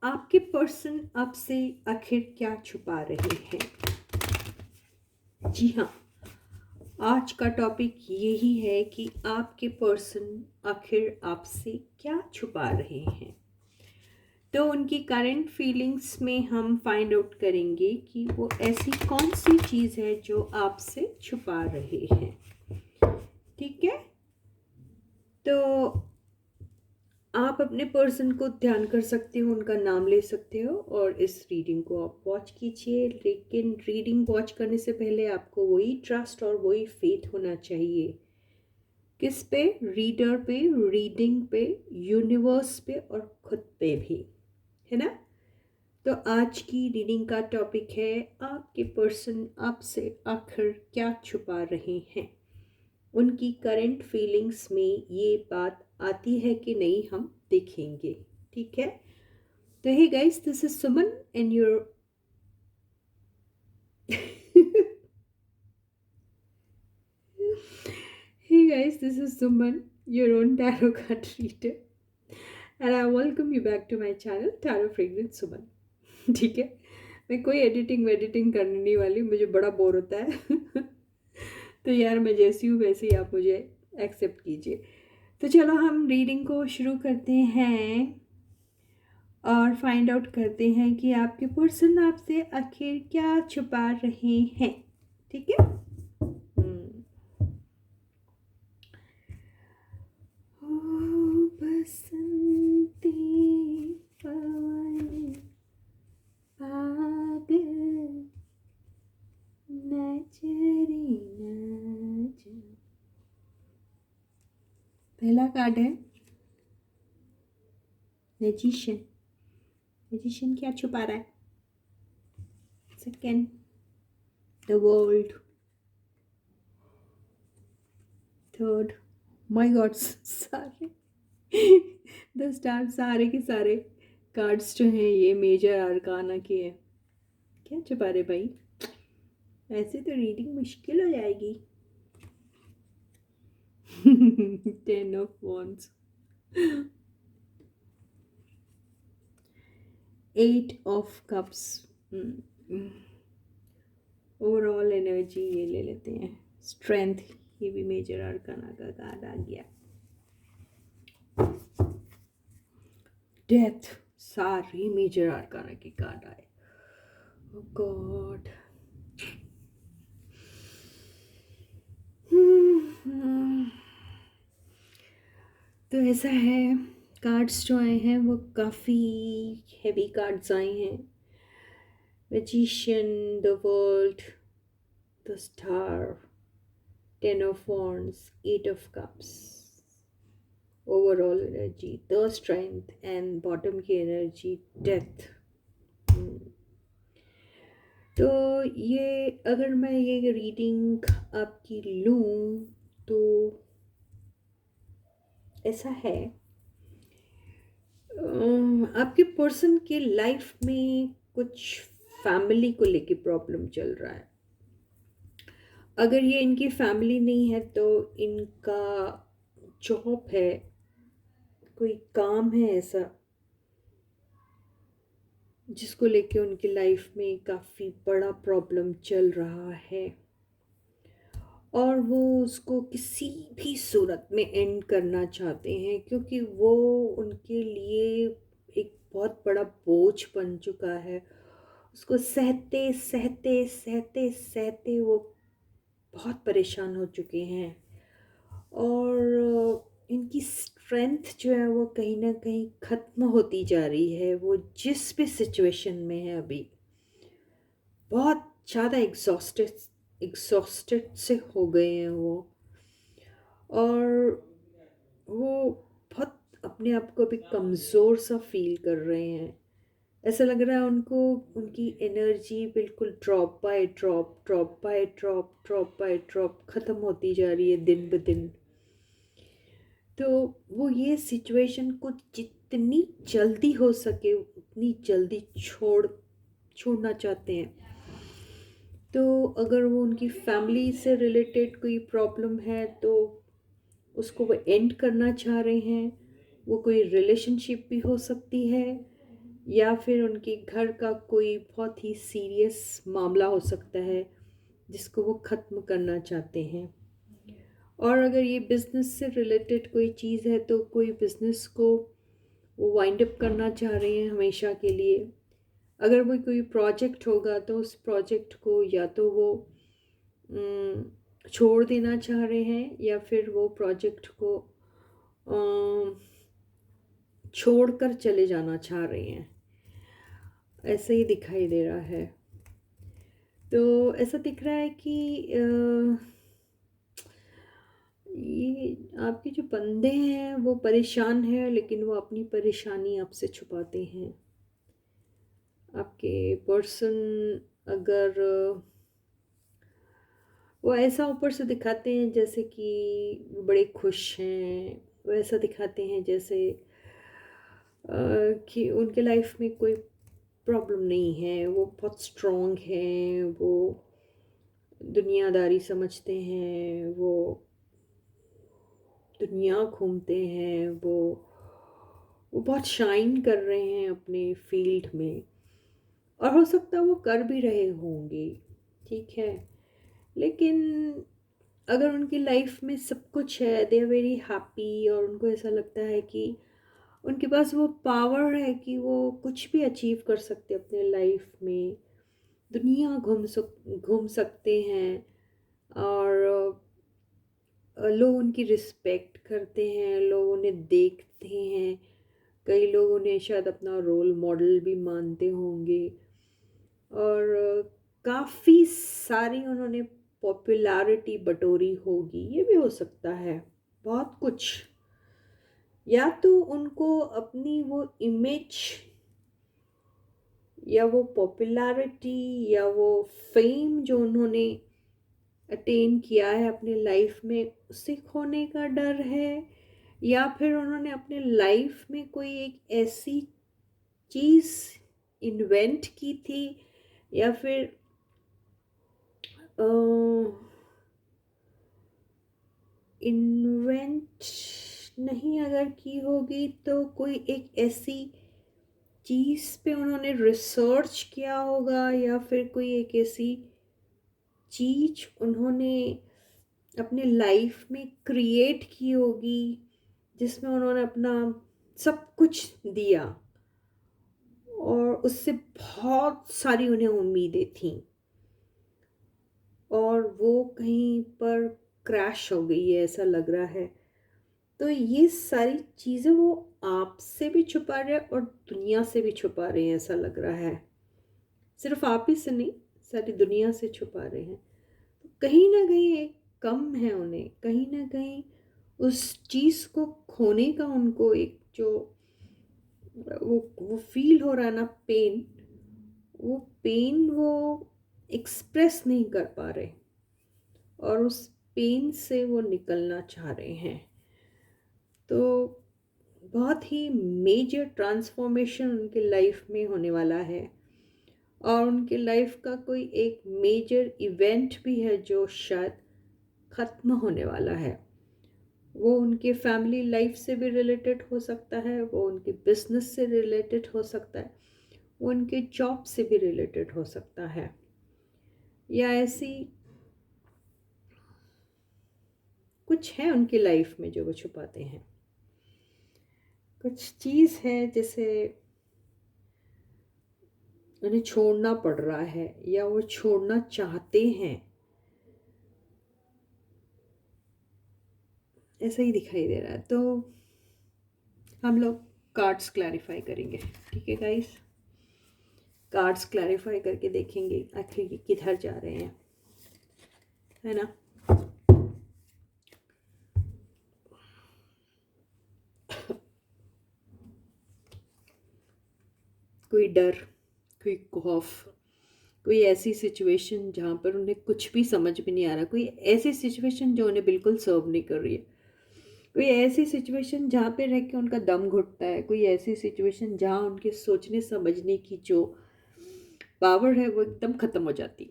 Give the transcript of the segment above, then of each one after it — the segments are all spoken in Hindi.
आपके पर्सन आपसे आखिर क्या छुपा रहे हैं? जी हाँ, आज का टॉपिक यही है कि आपके पर्सन आखिर आपसे क्या छुपा रहे हैं। तो उनकी करंट फीलिंग्स में हम फाइंड आउट करेंगे कि वो ऐसी कौन सी चीज़ है जो आपसे छुपा रहे हैं। ठीक है, तो आप अपने पर्सन को ध्यान कर सकते हो, उनका नाम ले सकते हो और इस रीडिंग को आप वॉच कीजिए। लेकिन रीडिंग वॉच करने से पहले आपको वही ट्रस्ट और वही फेथ होना चाहिए। किस पे? रीडर पे, रीडिंग पे, यूनिवर्स पे और खुद पे भी, है ना। तो आज की रीडिंग का टॉपिक है आपके पर्सन आपसे आखिर क्या छुपा रहे हैं। उनकी करंट फीलिंग्स में ये बात आती है कि नहीं, हम देखेंगे। ठीक है, तो hey guys, this is Suman and your hey guys, this is Suman, your own tarot card reader, and I welcome you back to my channel tarot fragrance Suman. ठीक है, मैं कोई एडिटिंग करने नहीं वाली, मुझे बड़ा बोर होता है। तो यार, मैं जैसी हूँ वैसे ही आप मुझे एक्सेप्ट कीजिए। तो चलो हम रीडिंग को शुरू करते हैं और फाइंड आउट करते हैं कि आपके पर्सन आपसे आखिर क्या छुपा रहे हैं। ठीक है। ओ बसंती पवन पागल नजरे नजर। पहला कार्ड है मैजिशियन। मैजिशियन क्या छुपा रहा है? Second, the world. Third, my God, सारे द स्टार, सारे के सारे कार्ड्स जो हैं ये मेजर आर्काना के हैं। क्या छुपा रहे भाई? ऐसे तो रीडिंग मुश्किल हो जाएगी। 10 of wands, 8 of cups. Overall energy ये ले लेते हैं। स्ट्रेंथ, ये भी मेजर आर्काना का कार्ड आ गया। डेथ, सारे मेजर आर्काना के कार्ड आए। ओह गॉड। तो ऐसा है, कार्ड्स जो आए हैं वो काफ़ी हैवी कार्ड्स आए हैं। Magician, the world, the star, 10 of wands, 8 of cups. Overall energy, the strength, and bottom की एनर्जी, डेथ। तो ये अगर मैं ये रीडिंग आपकी लूँ तो ऐसा है, आपके पर्सन के लाइफ में कुछ फैमिली को लेके प्रॉब्लम चल रहा है। अगर ये इनकी फैमिली नहीं है तो इनका जॉब है, कोई काम है ऐसा जिसको लेके उनकी लाइफ में काफ़ी बड़ा प्रॉब्लम चल रहा है और वो उसको किसी भी सूरत में एंड करना चाहते हैं, क्योंकि वो उनके लिए एक बहुत बड़ा बोझ बन चुका है। उसको सहते सहते सहते सहते वो बहुत परेशान हो चुके हैं और इनकी स्ट्रेंथ जो है वो कहीं ना कहीं ख़त्म होती जा रही है। वो जिस भी सिचुएशन में है अभी बहुत ज़्यादा एग्जॉस्टेड से हो गए हैं वो, और वो बहुत अपने आप को अभी कमज़ोर सा फील कर रहे हैं। ऐसा लग रहा है उनको, उनकी एनर्जी बिल्कुल drop by drop, drop by drop, drop by drop ख़त्म होती जा रही है दिन ब दिन। तो वो ये सिचुएशन को जितनी जल्दी हो सके उतनी जल्दी छोड़ना चाहते हैं। तो अगर वो उनकी फैमिली से रिलेटेड कोई प्रॉब्लम है तो उसको वो एंड करना चाह रहे हैं। वो कोई रिलेशनशिप भी हो सकती है या फिर उनके घर का कोई बहुत ही सीरियस मामला हो सकता है जिसको वो ख़त्म करना चाहते हैं। और अगर ये बिज़नेस से रिलेटेड कोई चीज़ है तो कोई बिज़नेस को वो वाइंड अप करना चाह रहे हैं हमेशा के लिए। अगर वो कोई प्रोजेक्ट होगा तो उस प्रोजेक्ट को या तो वो अम, छोड़ देना चाह रहे हैं या फिर वो प्रोजेक्ट को छोड़कर चले जाना चाह रहे हैं। ऐसे ही दिखाई दे रहा है। तो ऐसा दिख रहा है कि ये आपके जो बंदे हैं वो परेशान हैं, लेकिन वो अपनी परेशानी आपसे छुपाते हैं। आपके पर्सन अगर वो ऐसा ऊपर से दिखाते हैं जैसे कि वो बड़े खुश हैं, वो ऐसा दिखाते हैं जैसे कि उनके लाइफ में कोई प्रॉब्लम नहीं है, वो बहुत स्ट्रॉन्ग हैं, वो दुनियादारी समझते हैं, वो दुनिया घूमते हैं, वो बहुत शाइन कर रहे हैं अपने फील्ड में। और हो सकता है वो कर भी रहे होंगे, ठीक है। लेकिन अगर उनकी लाइफ में सब कुछ है, दे आर वेरी हैप्पी, और उनको ऐसा लगता है कि उनके पास वो पावर है कि वो कुछ भी अचीव कर सकते हैं अपने लाइफ में, दुनिया घूम सकते हैं। और लोग उनकी रिस्पेक्ट करते हैं, लोग उन्हें देखते हैं, कई लोग उन्हें शायद अपना रोल मॉडल भी मानते होंगे। और काफ़ी सारी उन्होंने पॉपुलैरिटी बटोरी होगी, ये भी हो सकता है। बहुत कुछ, या तो उनको अपनी वो इमेज या वो पॉपुलैरिटी या वो फेम जो उन्होंने अटेन किया है अपने लाइफ में, उसे खोने का डर है। या फिर उन्होंने अपने लाइफ में कोई एक ऐसी चीज़ इन्वेंट की थी, या फिर इन्वेंट नहीं अगर की होगी तो कोई एक ऐसी चीज़ पे उन्होंने रिसर्च किया होगा, या फिर कोई एक ऐसी चीज़ उन्होंने अपने लाइफ में क्रिएट की होगी जिसमें उन्होंने अपना सब कुछ दिया, और उससे बहुत सारी उन्हें उम्मीदें थीं, और वो कहीं पर क्रैश हो गई है ऐसा लग रहा है। तो ये सारी चीज़ें वो आपसे भी छुपा रहे हैं और दुनिया से भी छुपा रहे हैं, ऐसा लग रहा है। सिर्फ आप ही से नहीं, सारी दुनिया से छुपा रहे हैं। तो कहीं ना कहीं एक कम है उन्हें, कहीं ना कहीं उस चीज़ को खोने का उनको एक जो वो फील हो रहा है ना, पेन वो एक्सप्रेस नहीं कर पा रहे, और उस पेन से वो निकलना चाह रहे हैं। तो बहुत ही मेजर ट्रांसफॉर्मेशन उनके लाइफ में होने वाला है, और उनके लाइफ का कोई एक मेजर इवेंट भी है जो शायद ख़त्म होने वाला है। वो उनके फैमिली लाइफ से भी रिलेटेड हो सकता है, वो उनके बिजनेस से रिलेटेड हो सकता है, वो उनके जॉब से भी रिलेटेड हो सकता है, या ऐसी कुछ है उनकी लाइफ में जो वो छुपाते हैं। कुछ चीज़ है जैसे उन्हें छोड़ना पड़ रहा है या वो छोड़ना चाहते हैं, ऐसा ही दिखाई दे रहा है। तो हम लोग कार्ड्स क्लैरिफाई करेंगे, ठीक है गाइस। कार्ड्स क्लैरिफाई करके देखेंगे आखिर ये किधर जा रहे हैं, है ना। कोई डर, कोई खौफ, कोई ऐसी सिचुएशन जहाँ पर उन्हें कुछ भी समझ में नहीं आ रहा, कोई ऐसी सिचुएशन जो उन्हें बिल्कुल सर्व नहीं कर रही है, कोई ऐसी सिचुएशन जहाँ पे रह के उनका दम घुटता है, कोई ऐसी सिचुएशन जहाँ उनके सोचने समझने की जो पावर है वो एकदम ख़त्म हो जाती।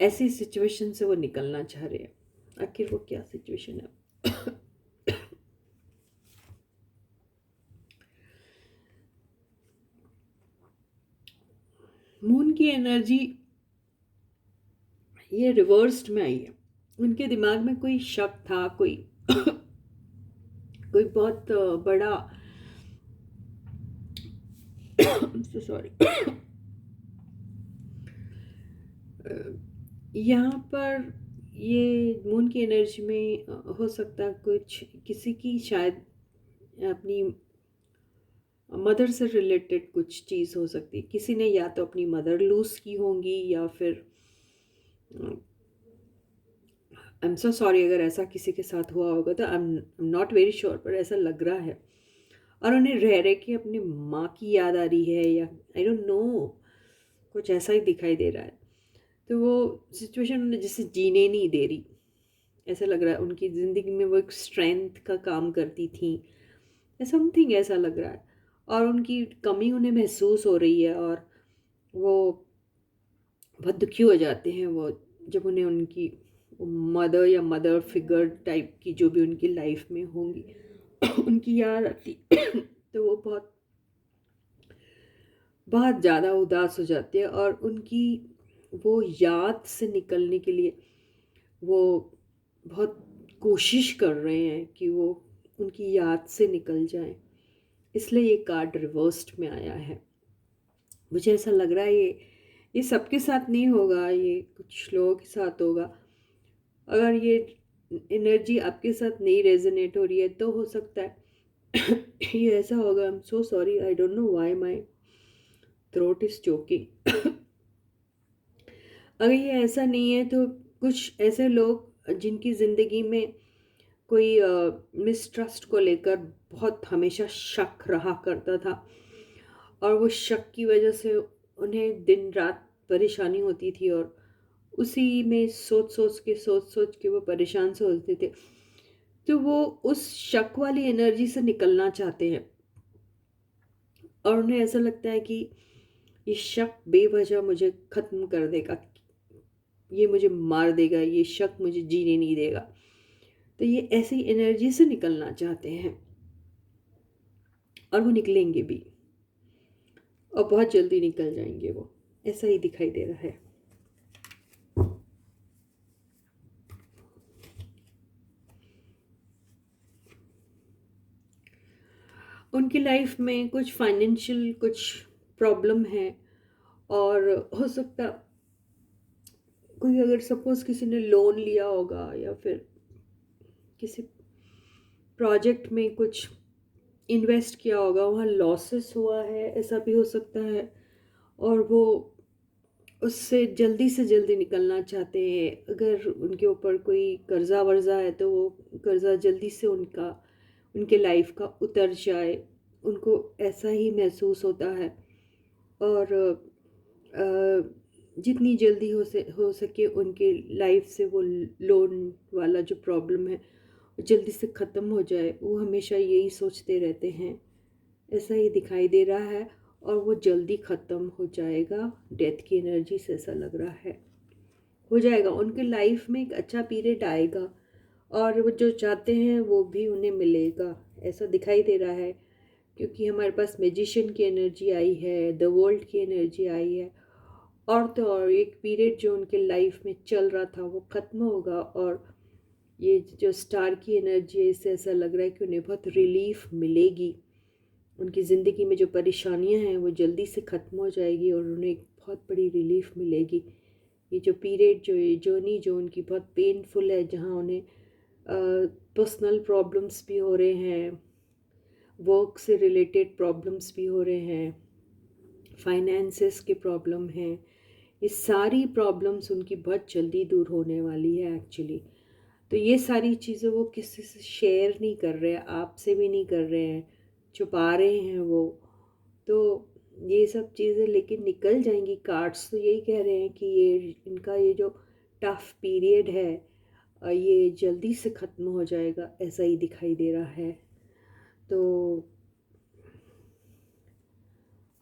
ऐसी सिचुएशन से वो निकलना चाह रहे हैं। आखिर वो क्या सिचुएशन है? मून की एनर्जी ये रिवर्स्ड में आई है। उनके दिमाग में कोई शक था, कोई कोई बहुत बड़ा सॉरी यहाँ पर ये मून की एनर्जी में हो सकता है कुछ किसी की शायद अपनी मदर से रिलेटेड कुछ चीज़ हो सकती है। किसी ने या तो अपनी मदर लूज़ की होंगी या फिर आई एम सो सॉरी अगर ऐसा किसी के साथ हुआ होगा, तो I am not very sure, पर ऐसा लग रहा है। और उन्हें रह रह के अपनी माँ की याद आ रही है, या आई डोंट नो, कुछ ऐसा ही दिखाई दे रहा है। तो वो सिचुएशन उन्हें जैसे जीने नहीं दे रही, ऐसा लग रहा है। उनकी ज़िंदगी में वो एक स्ट्रेंथ का काम करती थी, या समथिंग ऐसा लग रहा है। और उनकी कमी उन्हें महसूस हो रही है, और वो बहुत दुखी हो जाते हैं वो जब उन्हें उनकी मदर या मदर फिगर टाइप की जो भी उनकी लाइफ में होंगी उनकी याद आती तो वो बहुत बहुत ज़्यादा उदास हो जाती है। और उनकी वो याद से निकलने के लिए वो बहुत कोशिश कर रहे हैं कि वो उनकी याद से निकल जाए। इसलिए ये कार्ड रिवर्स्ड में आया है। मुझे ऐसा लग रहा है ये सबके साथ नहीं होगा, ये कुछ लोगों के साथ होगा। अगर ये एनर्जी आपके साथ नहीं रेजोनेट हो रही है तो हो सकता है ये ऐसा होगा। I am so sorry, I don't know why my throat is choking. अगर ये ऐसा नहीं है तो कुछ ऐसे लोग जिनकी ज़िंदगी में कोई मिसट्रस्ट को लेकर बहुत हमेशा शक रहा करता था, और वो शक की वजह से उन्हें दिन रात परेशानी होती थी, और उसी में सोच सोच के वो परेशान से होते थे। तो वो उस शक वाली एनर्जी से निकलना चाहते हैं, और उन्हें ऐसा लगता है कि ये शक बेवजह मुझे ख़त्म कर देगा, ये मुझे मार देगा, ये शक मुझे जीने नहीं देगा। तो ये ऐसी एनर्जी से निकलना चाहते हैं, और वो निकलेंगे भी, और बहुत जल्दी निकल जाएंगे वो, ऐसा ही दिखाई दे रहा है। उनकी लाइफ में कुछ फाइनेंशियल कुछ प्रॉब्लम है, और हो सकता कोई अगर सपोज किसी ने लोन लिया होगा, या फिर किसी प्रोजेक्ट में कुछ इन्वेस्ट किया होगा, वहाँ लॉसेस हुआ है, ऐसा भी हो सकता है। और वो उससे जल्दी से जल्दी निकलना चाहते हैं। अगर उनके ऊपर कोई कर्जा वर्जा है तो वो कर्जा जल्दी से उनके लाइफ का उतर जाए, उनको ऐसा ही महसूस होता है। और जितनी जल्दी हो सके उनके लाइफ से वो लोन वाला जो प्रॉब्लम है वो जल्दी से ख़त्म हो जाए, वो हमेशा यही सोचते रहते हैं। ऐसा ही दिखाई दे रहा है, और वो जल्दी ख़त्म हो जाएगा। डेथ की एनर्जी से ऐसा लग रहा है हो जाएगा। उनके लाइफ में एक अच्छा पीरियड आएगा, और वो जो चाहते हैं वो भी उन्हें मिलेगा, ऐसा दिखाई दे रहा है। क्योंकि हमारे पास मैजिशियन की एनर्जी आई है, द वर्ल्ड की एनर्जी आई है। और तो और एक पीरियड जो उनके लाइफ में चल रहा था वो ख़त्म होगा, और ये जो स्टार की एनर्जी है इससे ऐसा लग रहा है कि उन्हें बहुत रिलीफ मिलेगी। उनकी ज़िंदगी में जो परेशानियां हैं वो जल्दी से ख़त्म हो जाएगी, और उन्हें एक बहुत बड़ी रिलीफ मिलेगी। ये जो पीरियड जो ये जर्नी जो उनकी बहुत पेनफुल है, जहाँ उन्हें पर्सनल प्रॉब्लम्स भी हो रहे हैं, वर्क से रिलेटेड प्रॉब्लम्स भी हो रहे हैं, फाइनेंसेस के प्रॉब्लम हैं, ये सारी प्रॉब्लम्स उनकी बहुत जल्दी दूर होने वाली है एक्चुअली। तो ये सारी चीज़ें वो किसी से शेयर नहीं कर रहे हैं, आपसे भी नहीं कर रहे हैं, छुपा रहे हैं वो। तो ये सब चीज़ें लेकिन निकल जाएंगी। कार्ड्स तो यही कह रहे हैं कि ये इनका ये जो टफ पीरियड है ये जल्दी से ख़त्म हो जाएगा, ऐसा ही दिखाई दे रहा है। तो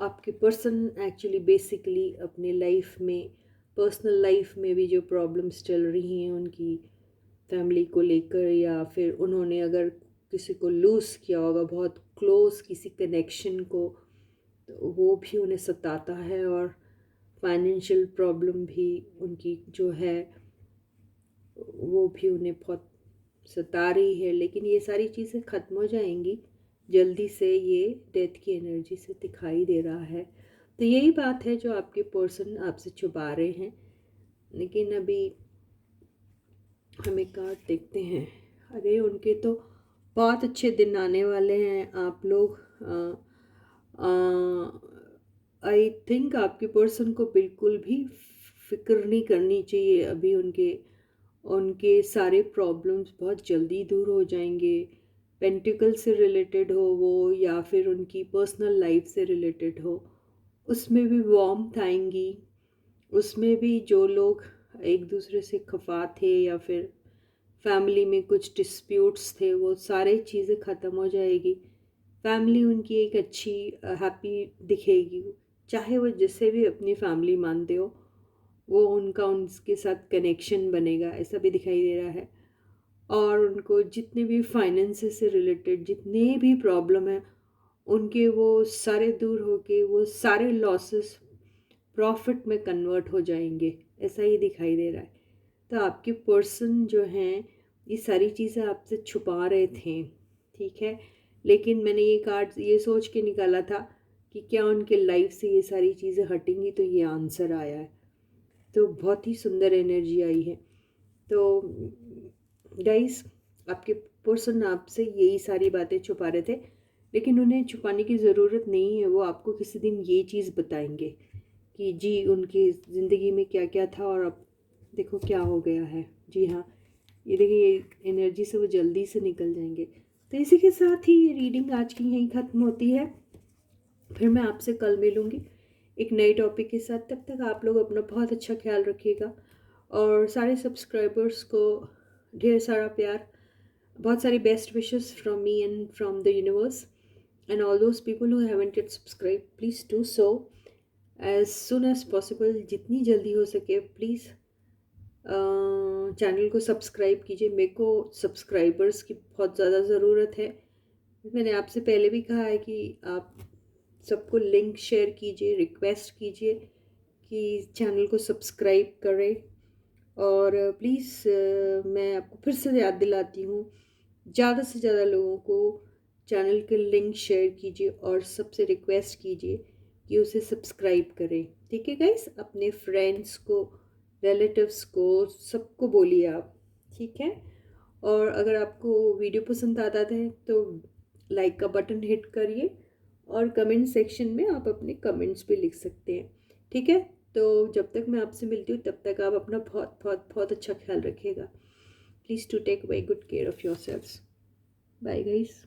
आपके पर्सन एक्चुअली बेसिकली अपने लाइफ में, पर्सनल लाइफ में भी जो प्रॉब्लम्स चल रही हैं उनकी फैमिली को लेकर, या फिर उन्होंने अगर किसी को लूज़ किया होगा, बहुत क्लोज किसी कनेक्शन को, तो वो भी उन्हें सताता है। और फाइनेंशियल प्रॉब्लम भी उनकी जो है वो भी उन्हें बहुत सता रही है, लेकिन ये सारी चीज़ें ख़त्म हो जाएंगी जल्दी से, ये डेथ की एनर्जी से दिखाई दे रहा है। तो यही बात है जो आपके पर्सन आपसे छुपा रहे हैं। लेकिन अभी हमें कार्ड देखते हैं। अरे उनके तो बहुत अच्छे दिन आने वाले हैं। आप लोग आई थिंक आपके पर्सन को बिल्कुल भी फिक्र नहीं करनी चाहिए। अभी उनके उनके सारे प्रॉब्लम्स बहुत जल्दी दूर हो जाएंगे। पेंटिकल से रिलेटेड हो वो या फिर उनकी पर्सनल लाइफ से रिलेटेड हो, उसमें भी वार्मथ आएंगी। उसमें भी जो लोग एक दूसरे से खफा थे या फिर फैमिली में कुछ डिस्प्यूट्स थे, वो सारी चीज़ें ख़त्म हो जाएगी। फैमिली उनकी एक अच्छी हैप्पी दिखेगी। चाहे वो जिससे भी अपनी फैमिली मानते हो, वो उनका उनके साथ कनेक्शन बनेगा, ऐसा भी दिखाई दे रहा है। और उनको जितने भी फाइनेंसेस से रिलेटेड जितने भी प्रॉब्लम है, उनके वो सारे दूर होके वो सारे लॉसेस प्रॉफिट में कन्वर्ट हो जाएंगे, ऐसा ही दिखाई दे रहा है। तो आपके पर्सन जो हैं ये सारी चीज़ें आपसे छुपा रहे थे, ठीक है। लेकिन मैंने ये कार्ड ये सोच के निकाला था कि क्या उनके लाइफ से ये सारी चीज़ें हटेंगी, तो ये आंसर आया है। तो बहुत ही सुंदर एनर्जी आई है। तो गाइस, आपके पर्सन आपसे यही सारी बातें छुपा रहे थे, लेकिन उन्हें छुपाने की ज़रूरत नहीं है। वो आपको किसी दिन ये चीज़ बताएंगे कि जी उनकी ज़िंदगी में क्या क्या था और अब देखो क्या हो गया है। जी हाँ, ये देखिए एनर्जी से वो जल्दी से निकल जाएंगे। तो इसी के साथ ही ये रीडिंग आज की यहीं ख़त्म होती है। फिर मैं आपसे कल मिलूँगी एक नए टॉपिक के साथ। तब तक आप लोग अपना बहुत अच्छा ख्याल रखिएगा और सारे सब्सक्राइबर्स को ढेर सारा प्यार, बहुत सारी best wishes from me and from the universe. And all those people who haven't yet subscribe, please do so as soon as possible, जितनी जल्दी हो सके प्लीज़ चैनल को सब्सक्राइब कीजिए। मेरे को सब्सक्राइबर्स की बहुत ज़्यादा ज़रूरत है। मैंने आपसे पहले भी कहा है कि आप सबको लिंक शेयर कीजिए, रिक्वेस्ट कीजिए कि चैनल को सब्सक्राइब करें। और प्लीज़ मैं आपको फिर से याद दिलाती हूँ, ज़्यादा से ज़्यादा लोगों को चैनल के लिंक शेयर कीजिए और सबसे रिक्वेस्ट कीजिए कि उसे सब्सक्राइब करें। ठीक है गाइस, अपने फ्रेंड्स को, रिलेटिव्स को, सबको बोलिए आप, ठीक है। और अगर आपको वीडियो पसंद आता है तो लाइक का बटन हिट करिए और कमेंट सेक्शन में आप अपने कमेंट्स भी लिख सकते हैं, ठीक है। तो जब तक मैं आपसे मिलती हूँ तब तक आप अपना बहुत बहुत बहुत अच्छा ख्याल रखिएगा। Please to take very good care of your selves. Bye guys.